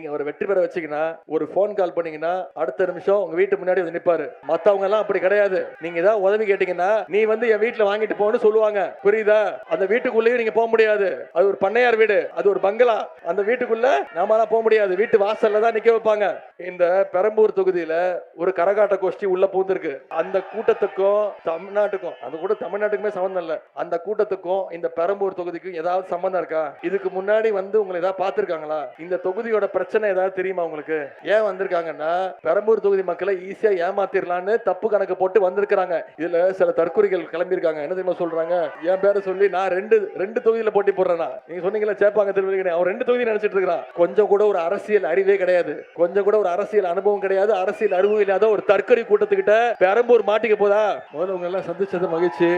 நீங்க ஒரு வெற்றி பெற வச்சீங்கன்னா ஒரு போன் கால் பண்ணீங்கன்னா அடுத்த நிமிஷம் உங்க வீட்டு முன்னாடி வந்து நிப்பாரு. மத்தவங்க எல்லாம் அப்படி கிடையாது. நீங்க ஏதாவது உதவி கேட்டீங்கன்னா நீ வந்து என் வீட்டுல வாங்கிட்டு போன்னு சொல்லுவாங்க. புரியுதா? அந்த வீட்டுக்குள்ளேயும் நீங்க போக முடியாது. அது ஒரு பண்ணையார் வீடு, அது ஒரு பங்களா. அந்த வீட்டுக்குள்ள நாம போக முடியாது. வீட்டு வாசல்ல தான் நிக்க வைப்பாங்க. இந்த பெரம்பூர் தொகுதியில ஒரு கரகாட்ட கோஷ்டி உள்ள பூந்திருக்கு. அந்த கூட்டத்துக்கும் தமிழ்நாட்டுக்கும், அது கூட தமிழ்நாட்டுக்குமே சம்பந்தம் இல்ல, அந்த கூட்டத்துக்கும் இந்த பெரம்பூர் தொகுதிக்கும் ஏதாவது சம்பந்தம் இருக்கா? இதுக்கு முன்னாடி வந்து உங்களை ஏதாவது பார்த்திருக்காங்களா? இந்த தொகுதியோட பிரச்சனை ஏதாவது தெரியுமா உங்களுக்கு? ஏன் வந்திருக்காங்கன்னா பெரம்பூர் தொகுதி மக்களை ஈஸியா ஏமாத்திரலான்னு தப்பு கணக்கு போட்டு வந்திருக்காங்க. இதுல சில தற்கொலைகள் கிளம்பியிருக்காங்க. என்ன தெரியுமா சொல்றாங்க? என் பேரை சொல்லி நான் ரெண்டு தொகுதியில போட்டி போடுறேன்னா, நீங்க சொன்னீங்களா சேப்பாங்க திருவள்ளுவர், அவர் 2 தொகுதி நினைச்சிட்டு இருக்கிறான். கொஞ்சம் கூட ஒரு அரசியல் அறிவே கிடையாது, கொஞ்சம் கூட ஒரு அரசியல் அனுபவம் கிடையாது, அரசியல் அறிவு இல்லாத ஒரு தற்கொலை கூட்டத்துக்கிட்ட பெரம்பூர் மாட்டிக்க போதா? முதல்ல உங்க எல்லாம் சந்திச்சது மகிழ்ச்சி.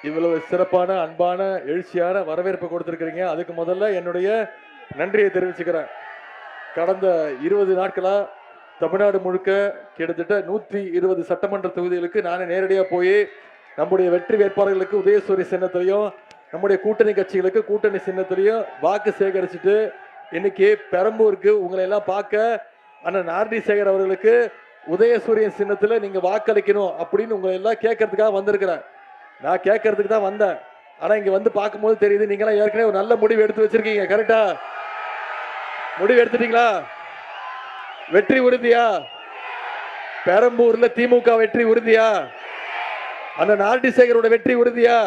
இவ்வளவு சிறப்பான அன்பான எழுச்சியான வரவேற்பு கொடுத்திருக்கிறீங்க. அதுக்கு முதல்ல என்னுடைய நன்றியை தெரிவிச்சுக்கிறேன். கடந்த 20 நாட்களா தமிழ்நாடு முழுக்க கிட்டத்தட்ட 120 சட்டமன்ற தொகுதிகளுக்கு நானே நேரடியாக போய் நம்முடைய வெற்றி வேட்பாளர்களுக்கு உதயசூரிய சின்னத்திலையும் நம்முடைய கூட்டணி கட்சிகளுக்கு கூட்டணி சின்னத்திலையும் வாக்கு சேகரிச்சுட்டு இன்னைக்கு பெரம்பூருக்கு உங்களை எல்லாம் பார்க்க அண்ணன் ஆர்டி சேகர் அவர்களுக்கு உதயசூரியன் சின்னத்தில் நீங்க வாக்களிக்கணும் அப்படின்னு உங்களை எல்லாம் கேட்கறதுக்காக வந்திருக்கிறேன். நான் கேட்கறதுக்கு தான் வந்தேன். ஆனா இங்க வந்து பார்க்கும்போது தெரியுது நீங்க எல்லாம் ஏற்கனவே ஒரு நல்ல முடிவு எடுத்து வச்சிருக்கீங்க. கரெக்டா முடிவு எடுத்துட்டீங்களா? வெற்றி உறுதியா? பெரம்பூர்ல திமுக வெற்றி உறுதியா? அண்ணன் ஆர்டி சேகரோட வெற்றி உறுதியா?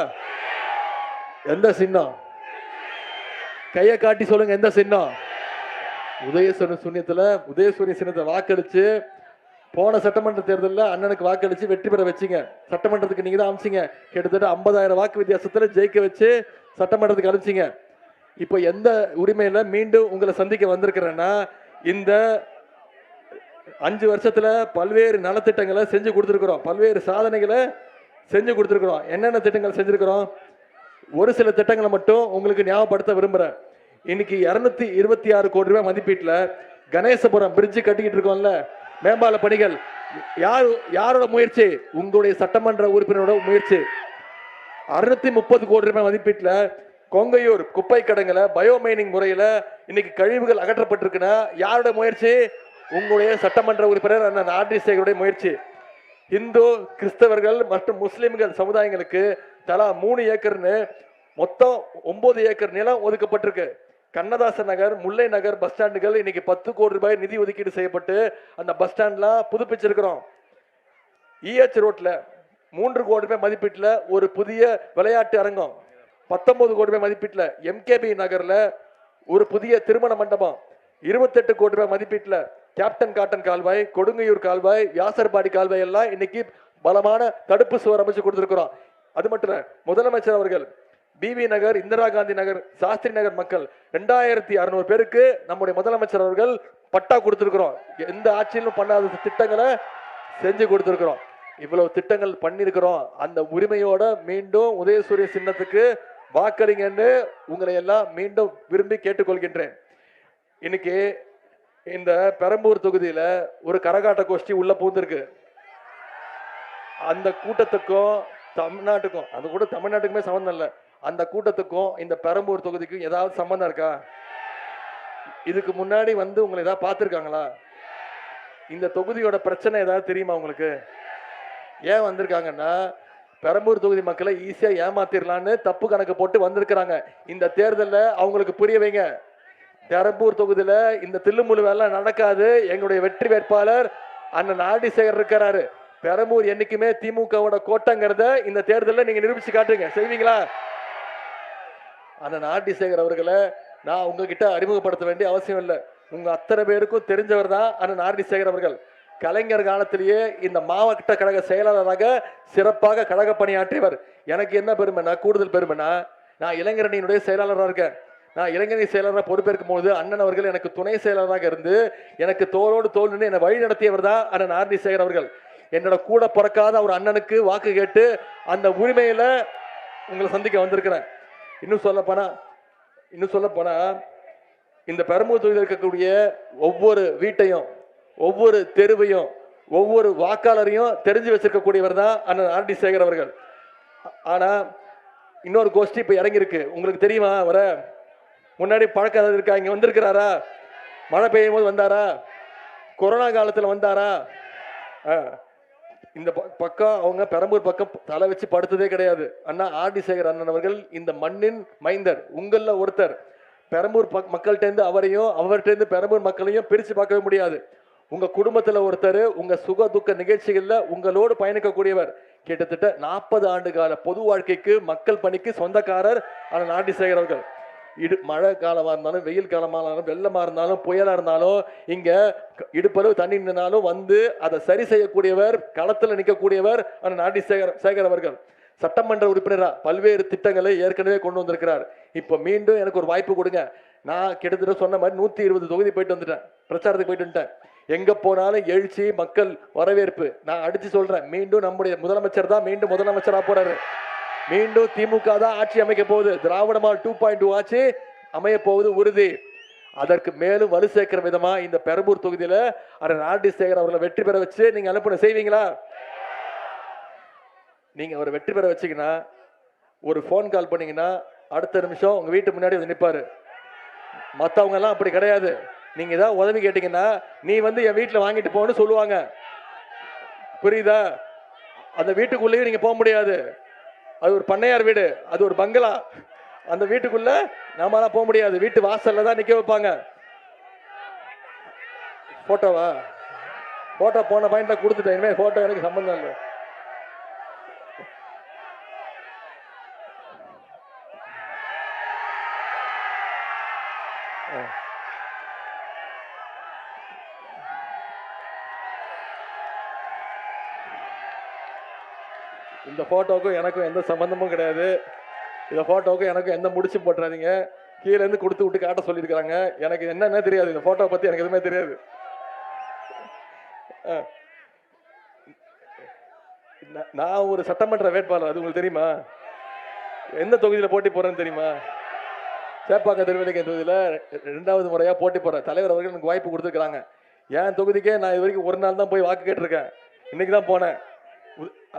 எந்த சின்னம்? கையை காட்டி சொல்லுங்க, எந்த சின்னம்? உதயசூரிய சின்னத்தை வாக்களிச்சு போன சட்டமன்ற தேர்தலில் அண்ணனுக்கு வாக்களிச்சு வெற்றி பெற வச்சிங்க. சட்டமன்றத்துக்கு நீங்க தான் அனுப்பிச்சிங்க. கிட்டத்தட்ட 50,000 வாக்கு வித்தியாசத்துல ஜெயிக்க வச்சு சட்டமன்றத்துக்கு அனுப்பிச்சிங்க. இப்போ எந்த உரிமையில மீண்டும் உங்களை சந்திக்க வந்திருக்கிறேன்னா, இந்த 5 வருஷத்துல பல்வேறு நலத்திட்டங்களை செஞ்சு கொடுத்துருக்கிறோம், பல்வேறு சாதனைகளை செஞ்சு கொடுத்துருக்கிறோம். என்னென்ன திட்டங்கள் செஞ்சிருக்கிறோம்? ஒரு சில திட்டங்களை மட்டும் உங்களுக்கு ஞாபகப்படுத்த விரும்புறேன். இன்னைக்கு 226 கோடி ரூபாய் மதிப்பீட்டில் கணேசபுரம் பிரிட்ஜ் கட்டிக்கிட்டு இருக்கோம்ல, மேம்பால பணிகள் யாரோட முயற்சி? உங்களுடைய சட்டமன்ற உறுப்பினரோட முயற்சி. 630 கோடி ரூபாய் மதிப்பீட்டில் கொங்கையூர் குப்பை கடங்களை பயோமைனிங் முறையில் இன்னைக்கு கழிவுகள் அகற்றப்பட்டிருக்குன்னா யாரோட முயற்சி? உங்களுடைய சட்டமன்ற உறுப்பினர் அண்ணன் ஆர்டி சேகருடைய முயற்சி. இந்து கிறிஸ்தவர்கள் மற்றும் முஸ்லிம்கள் சமுதாயங்களுக்கு தலா 3 ஏக்கர்னு மொத்தம் 9 ஏக்கர் நிலம் ஒதுக்கப்பட்டிருக்கு. கண்ணதாசன் நகர், முல்லை நகர் பஸ் ஸ்டாண்டுகள் இன்னைக்கு 10 கோடி ரூபாய் நிதி ஒதுக்கீடு செய்யப்பட்டு அந்த பஸ் ஸ்டாண்ட்லாம் புதுப்பிச்சிருக்கிறோம். EH ரோட்ல 3 கோடி ரூபாய் மதிப்பீட்டில் ஒரு புதிய விளையாட்டு அரங்கம், 19 கோடி ரூபாய் மதிப்பீட்டில் MKB நகர்ல ஒரு புதிய திருமண மண்டபம், 28 கோடி ரூபாய் மதிப்பீட்டில் கேப்டன் காட்டன் கால்வாய், கொடுங்கையூர் கால்வாய், வியாசர்பாடி கால்வாய் எல்லாம் இன்னைக்கு பலமான தடுப்பு சுவர் அமைச்சு கொடுத்திருக்கிறோம். அது மட்டும் இல்ல, முதலமைச்சர் அவர்கள் BV நகர், இந்திரா காந்தி நகர், சாஸ்திரி நகர் மக்கள் 2600 பேருக்கு நம்முடைய முதலமைச்சர் அவர்கள் பட்டா கொடுத்திருக்கிறோம். எந்த ஆட்சியிலும் பண்ணாத திட்டங்களை செஞ்சு கொடுத்திருக்கிறோம். இவ்வளவு திட்டங்கள் பண்ணிருக்கிறோம். அந்த உரிமையோட மீண்டும் உதயசூரிய சின்னத்துக்கு வாக்களிங்கன்னு உங்களை எல்லாம் மீண்டும் விரும்பி கேட்டுக்கொள்கின்றேன். இன்னைக்கு இந்த பெரம்பூர் தொகுதியில ஒரு கரகாட்ட கோஷ்டி உள்ள பூந்திருக்கு. அந்த கூட்டத்துக்கும் தமிழ்நாட்டுக்கும், அது கூட தமிழ்நாட்டுக்குமே சம்பந்தம் இல்ல, அந்த கூட்டத்துக்கும் இந்த பெரம்பூர் தொகுதிக்கும் ஏதாவது சம்பந்தம் இருக்கா? இதுக்கு முன்னாடி வந்து உங்களை ஏதாவது பார்த்திருக்காங்களா? இந்த தொகுதியோட பிரச்சனை ஏதாவது தெரியுமா உங்களுக்கு? ஏன் வந்திருக்காங்கன்னா பெரம்பூர் தொகுதி மக்களை ஈஸியா ஏமாத்திரலான்னு தப்பு கணக்கு போட்டு வந்திருக்கிறாங்க. இந்த தேர்தலில் அவங்களுக்கு புரிய வைங்க. பெரம்பூர் தொகுதியில இந்த தில்லுமுழு வேலை நடக்காது. எங்களுடைய வெற்றி வேட்பாளர் அண்ணன் ஆர்டி சேகர் இருக்கிறாரு. பெரம்பூர் என்னைக்குமே திமுகவோட கோட்டங்கிறத இந்த தேர்தலில் நீங்க நிரூபிச்சு காட்டுங்க. செய்வீங்களா? அண்ணன் ஆர்டி சேகர் அவர்களை நான் உங்ககிட்ட அறிமுகப்படுத்த வேண்டிய அவசியம் இல்லை. உங்க அத்தனை பேருக்கும் தெரிஞ்சவர் தான் அண்ணன் ஆர்டி சேகர் அவர்கள். கலைஞர் காலத்திலேயே இந்த மாவட்ட கழக செயலாளராக சிறப்பாக கழக பணியாற்றியவர். எனக்கு என்ன பெருமைனா, கூடுதல் பெருமைனா, நான் இளைஞரணியினுடைய செயலாளராக இருக்கேன். நான் இளைஞரணி செயலாளராக பொறுப்பேற்கும் போது அண்ணன் அவர்கள் எனக்கு துணை செயலாளராக இருந்து எனக்கு தோளோடு தோல் நின்று என்னை வழி நடத்தியவர் தான் அண்ணன் ஆர்டி சேகர் அவர்கள். என்னோட கூட பிறக்காத ஒரு அண்ணனுக்கு வாக்கு கேட்டு அந்த உரிமையில உங்களை சந்திக்க வந்திருக்கிறேன். இன்னும் சொல்ல போனா இந்த பெரம்பூர் தொகுதியில் இருக்கக்கூடிய ஒவ்வொரு வீட்டையும், ஒவ்வொரு தெருவையும், ஒவ்வொரு வாக்காளரையும் தெரிஞ்சு வச்சிருக்கக்கூடியவர் தான் அண்ணன் ஆர்டி சேகர் அவர்கள். ஆனா இன்னொரு கோஷ்டி இப்ப இறங்கியிருக்கு. உங்களுக்கு தெரியுமா? வர முன்னாடி பழக்கம் இருக்கா? இங்க வந்திருக்கிறாரா? மழை பெய்யும் போது வந்தாரா? கொரோனா காலத்தில் வந்தாரா? இந்த பக்கம் அவங்க பெரம்பூர் பக்கம் தலை வச்சு படுத்ததே கிடையாது. அண்ணா ஆர்டி சேகர் அண்ணன் அவர்கள் இந்த மண்ணின் மைந்தர், உங்கள ஒருத்தர். பெரம்பூர் மக்கள்கிட்ட அவரையும் அவர்கிட்ட பெரம்பூர் மக்களையும் பிரிச்சு பார்க்கவே முடியாது. உங்க குடும்பத்துல ஒருத்தர், உங்க சுக துக்க நிகழ்ச்சிகள்ல உங்களோடு பயணிக்கக்கூடியவர். கிட்டத்தட்ட 40 ஆண்டு கால பொது வாழ்க்கைக்கு மக்கள் பணிக்கு சொந்தக்காரர் அண்ணன் ஆர்டி சேகர் அவர்கள். மழை காலமா இருந்தாலும், வெயில் காலமா இருந்தாலும், வெள்ளமா இருந்தாலும், புயலா இருந்தாலும், இங்க இடுப்பளவு தண்ணி நின்னாலும் வந்து அதை சரி செய்யக்கூடியவர், களத்துல நிற்கக்கூடியவர் அண்ணன் ஆர்டி சேகர் அவர்கள். சட்டமன்ற உறுப்பினரா பல்வேறு திட்டங்களை ஏற்கனவே கொண்டு வந்திருக்கிறார். இப்ப மீண்டும் எனக்கு ஒரு வாய்ப்பு கொடுங்க. நான் கிட்டத்தட்ட சொன்ன மாதிரி 120 தொகுதி போயிட்டு வந்துட்டேன், பிரச்சாரத்துக்கு போயிட்டு வந்துட்டேன். எங்க போனாலும் எழுச்சி, மக்கள் வரவேற்பு. நான் அடிச்சு சொல்றேன், மீண்டும் நம்முடைய முதலமைச்சர் தான் மீண்டும் முதலமைச்சரா போறாரு. மீண்டும் திமுக தான் ஆட்சி அமைக்க போகுது. திராவிட மாடல் 2.2 ஆட்சி அமைய போகுது உறுதி. அதற்கு மேலும் வலு சேர்க்கிற விதமா இந்த பெரம்பூர் தொகுதியில அண்ணன் ஆர்டி சேகர் அவர்களை வெற்றி பெற வச்சு நீங்க அனுப்பின செய்வீங்களா? நீங்க அவரை வெற்றி பெற வச்சீங்கன்னா, ஒரு போன் கால் பண்ணீங்கன்னா அடுத்த நிமிஷம் உங்க வீட்டு முன்னாடி வந்து நிற்பாரு. மற்றவங்க எல்லாம் அப்படி கிடையாது. நீங்க ஏதாவது உதவி கேட்டீங்கன்னா, நீ வந்து என் வீட்டில் வாங்கிட்டு போன்னு சொல்லுவாங்க. புரியுதா? அந்த வீட்டுக்குள்ளேயும் நீங்க போக முடியாது. அது ஒரு பண்ணையார் வீடு, அது ஒரு பங்களா. அந்த வீட்டுக்குள்ள நாமெல்லாம் போக முடியாது. வீட்டு வாசல்ல தான் நிக்க வைப்பாங்க. போட்டோவா? போட்டோ போன பாயிண்ட்ல கொடுத்துட்டேன். இனிமே போட்டோ எனக்கு சம்பந்தம் இல்லை. இந்த போட்டோவுக்கும் எனக்கும் எந்த சம்பந்தமும் கிடையாது. இந்த போட்டோவுக்கும் எனக்கும் எந்த முடிச்சு போட்டுறாதீங்க. கீழே இருந்து கொடுத்து விட்டு காட்ட சொல்லியிருக்கிறாங்க. எனக்கு என்னன்னு தெரியாது. இந்த போட்டோவை பத்தி எனக்கு எதுவுமே தெரியாது. நான் ஒரு சட்டமன்ற வேட்பாளர், அது உங்களுக்கு தெரியுமா? எந்த தொகுதியில போட்டி போறேன்னு தெரியுமா? சேப்பாக்கம் திருவள்ளிக்கேணி தொகுதியில 2வது முறையா போட்டி போறேன். தலைவர் அவர்கள் எனக்கு வாய்ப்பு கொடுத்துருக்காங்க. என் தொகுதிக்கே நான் இது வரைக்கும் ஒரு நாள் தான் போய் வாக்கு கேட்டிருக்கேன். இன்னைக்கு தான் போனேன்.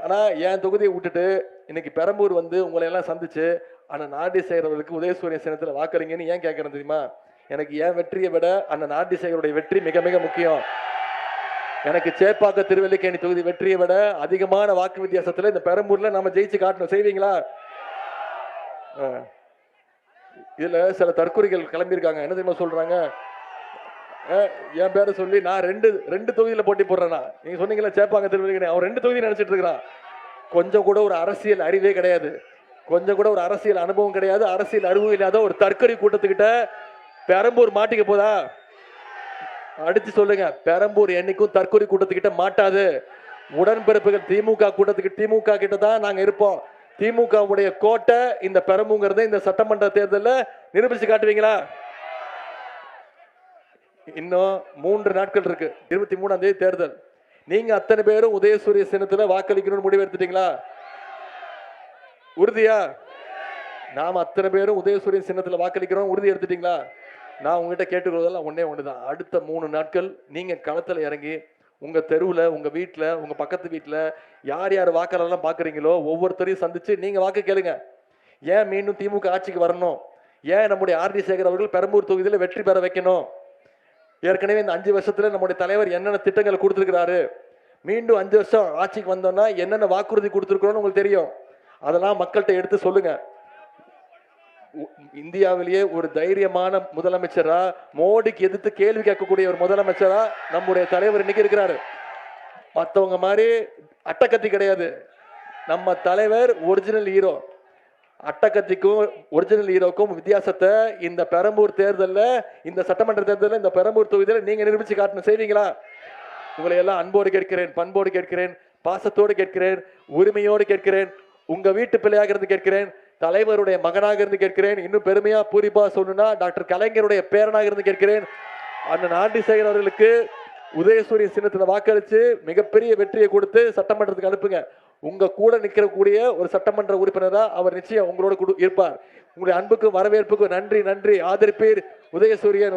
ஆனா என் தொகுதியை விட்டுட்டு இன்னைக்கு பெரம்பூர் வந்து உங்களை எல்லாம் சந்திச்சு அண்ணன் ஆர்டி சேகர் அவர்களுக்கு உதயசூரியன் சின்னத்துல வாக்களிங்கன்னு ஏன் கேட்கறேன் தெரியுமா? எனக்கு என் வெற்றியை விட அண்ணன் ஆர்டி சேகருடைய வெற்றி மிக மிக முக்கியம். எனக்கு சேப்பாக்க திருவல்லிக்கேணி தொகுதி வெற்றியை விட அதிகமான வாக்கு வித்தியாசத்துல இந்த பெரம்பூர்ல நம்ம ஜெயிச்சு காட்டணும். செய்வீங்களா? இதுல சில தற்கொலைகள் கிளம்பியிருக்காங்க. என்ன தெரியுமா சொல்றாங்க? என் பேரை சொல்லி நான் ரெண்டு தொகுதியில போட்டி போடுறேன்னா, நீங்க சொன்னீங்களா சேப்பாங்க திருவள்ளிக்கேணி, அவன் 2 தொகுதி நினைச்சிட்டு இருக்கிறான். கொஞ்சம் கூட ஒரு அரசியல் அறிவே கிடையாது, கொஞ்சம் கூட ஒரு அரசியல் அனுபவம் கிடையாது, அரசியல் அறிவு இல்லாத ஒரு தற்கொலை கூட்டத்துக்கிட்ட பெரம்பூர் மாட்டிக்க போதா? அடிச்சு சொல்லுங்க, பெரம்பூர் என்னைக்கும் தற்கொலை கூட்டத்துக்கிட்ட மாட்டாது. உடன்பிறப்புகள் திமுக கிட்ட தான் நாங்க இருப்போம். திமுகவுடைய கோட்டை இந்த பெரம்புங்கிறத இந்த சட்டமன்ற தேர்தலில் நிரூபிச்சு காட்டுவீங்களா? இன்னும் 3 நாட்கள் இருக்கு. 23ஆம் தேதி தேர்தல். நீங்க அத்தனை பேரும் உதயசூரிய சின்னத்துல வாக்களிக்கணும்னு முடிவு எடுத்துட்டீங்களா? உறுதியா? நாம அத்தனை பேரும் உதயசூரிய சின்னத்துல வாக்களிக்கிறோம் உறுதி எடுத்துட்டீங்களா? நான் உங்ககிட்ட கேட்டுக்கிறதெல்லாம் ஒன்னே ஒண்ணுதான். அடுத்த 3 நாட்கள் நீங்க களத்துல இறங்கி உங்க தெருவுல, உங்க வீட்டுல, உங்க பக்கத்து வீட்டுல யார் யார் வாக்காளர்லாம் பாக்குறீங்களோ ஒவ்வொருத்தரையும் சந்திச்சு நீங்க வாக்கு கேளுங்க. ஏன் மீண்டும் திமுக ஆட்சிக்கு வரணும்? ஏன் நம்முடைய ஆர்டி சேகர் அவர்கள் பெரம்பூர் தொகுதியில வெற்றி பெற வைக்கணும்? ஏற்கனவே இந்த 5 வருஷத்துல நம்முடைய தலைவர் என்னென்ன திட்டங்களை கொடுத்திருக்கிறாரு, மீண்டும் 5 வருஷம் ஆட்சிக்கு வந்தோம்னா என்னென்ன வாக்குறுதி கொடுத்திருக்கிறோம்னு உங்களுக்கு தெரியும். அதெல்லாம் மக்கள்கிட்ட எடுத்து சொல்லுங்க. இந்தியாவிலேயே ஒரு தைரியமான முதலமைச்சரா, மோடிக்கு எதிர்த்து கேள்வி கேட்கக்கூடிய ஒரு முதலமைச்சரா நம்முடைய தலைவர் இன்னைக்கு இருக்கிறாரு. மற்றவங்க மாதிரி அட்டக்கத்தி கிடையாது. நம்ம தலைவர் ஒரிஜினல் ஹீரோ. அட்டக்கத்திக்கும் ஒரிஜினல் ஹீரோக்கும் வித்தியாசத்தை இந்த பெரம்பூர் தேர்தலில், இந்த சட்டமன்ற தேர்தலில், இந்த பெரம்பூர் தொகுதியில் நீங்க நிரூபிச்சு காட்டணும். செய்வீங்களா? உங்களை எல்லாம் அன்போடு கேட்கிறேன், பண்போடு கேட்கிறேன், பாசத்தோடு கேட்கிறேன், உரிமையோடு கேட்கிறேன், உங்க வீட்டு பிள்ளையாக இருந்து கேட்கிறேன், தலைவருடைய மகனாக இருந்து கேட்கிறேன், இன்னும் பெருமையா பூரிப்பா சொல்லணும்னா டாக்டர் கலைஞருடைய பேரனாக இருந்து கேட்கிறேன். அண்ணன் ஆர்டி சேகர் அவர்களுக்கு உதயசூரிய சின்னத்துல வாக்களிச்சு மிகப்பெரிய வெற்றியை கொடுத்து சட்டமன்றத்துக்கு அனுப்புங்க. உங்க கூட நிற்கக்கூடிய ஒரு சட்டமன்ற உறுப்பினரா அவர் நிச்சயம் உங்களோட இருப்பார். உங்களுடைய அன்புக்கும் வரவேற்புக்கும் நன்றி. ஆதரிப்பீர். உதயசூரியன்.